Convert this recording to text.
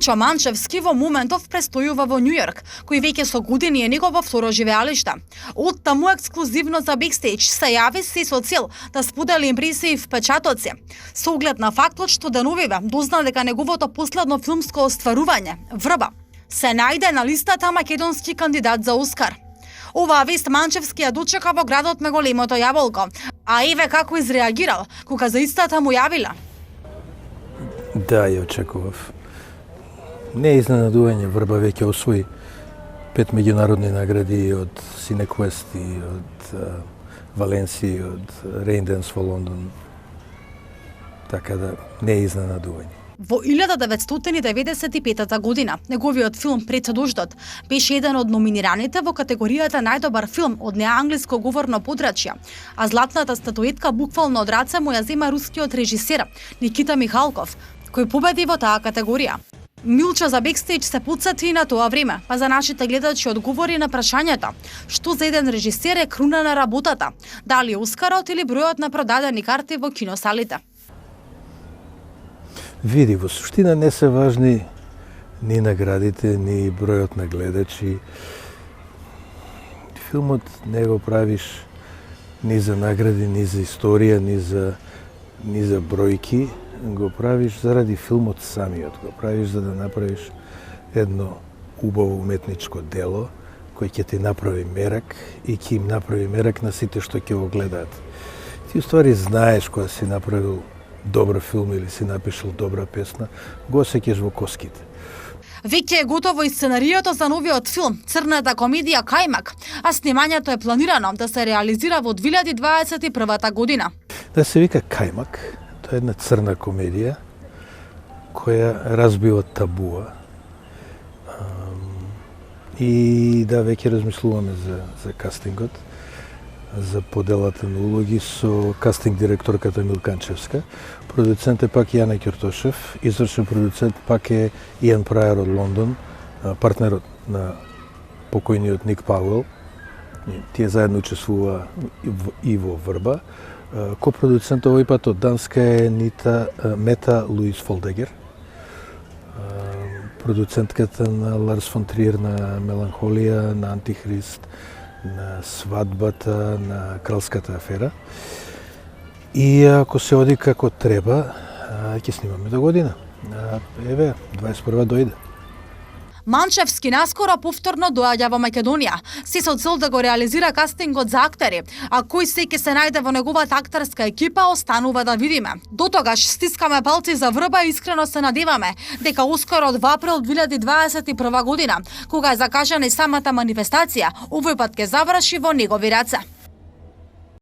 Милчо Манчевски во моментов престојува во Њу Јорк, кој веќе со години е негово второ живеалиште. Од таму ексклузивно за Бекстејдж се јави се со цел да сподели импресии и впечатоци. Со оглед на фактот што деновиве дозна дека неговото последно филмско остварување, Врба, се најде на листата македонски кандидат за Оскар. Оваа вест Манчевски ја дочека во градот на големото јаболко, а еве како изреагирал кога за истата му јавила. Да, ја очекував. Не е изненадување, Врба веќе освои 5 меѓународни награди од Cinekvest и од Валенсија, од Raindance во Лондон. Така да не е изненадување. Во 1995 година, неговиот филм Пред дождот беше еден од номинираните во категоријата најдобар филм од неанглиско говорно подрачје, а златната статуетка буквално од раце му ја зема рускиот режисер Никита Михалков, кој победи во таа категорија. Милчо за Бекстејдж се потсети и на тоа време, па за нашите гледачи одговори на прашањето што за еден режисер е круна на работата, дали Оскарот или бројот на продадени карти во киносалите. Види, во суштина не се важни ни наградите, ни бројот на гледачи. Филмот не го правиш ни за награди, ни за историја, ни за бројки. Го правиш заради филмот самиот. Го правиш за да направиш едно убаво уметничко дело кој ќе ти направи мерак и ќе им направи мерак на сите што ќе го гледаат. Ти уствари знаеш кога си направил добар филм или си напишал добра песна, го осеќаш во коските. Веќе е готово и сценариото за новиот филм Црната комедија Кајмак, а снимањето е планирано да се реализира во 2021 година. Да се вика Кајмак, тоа е една црна комедија која разбива табуа. И да, веќе размислуваме за кастингот, за поделата на улоги со кастинг директорката Милканчевска. Продуцент е пак Јана Ќортошев, извршен продуцент пак е Иан Прајер од Лондон, партнерот на покојниот Ник Пауел. Тие заедно учествува и во Врба. Копродуцент овој пат од Данска е Мета Луис Фолдегер. Продуцентката на Ларс фон Триер на Меланхолија, на Антихрист, на Свадбата, на Кралската афера. И ако се оди како треба, ќе снимаме до година. Еве, 21 дојде. Манчевски наскоро повторно доаѓа во Македонија, се со цел да го реализира кастингот за актери, а кој се ќе се најде во неговата актерска екипа останува да видиме. До тогаш стискаме палци за Врба и искрено се надеваме дека Оскарот во април 2021 година, кога е закажана и самата манифестација, овој пат ќе заврши во негови раце.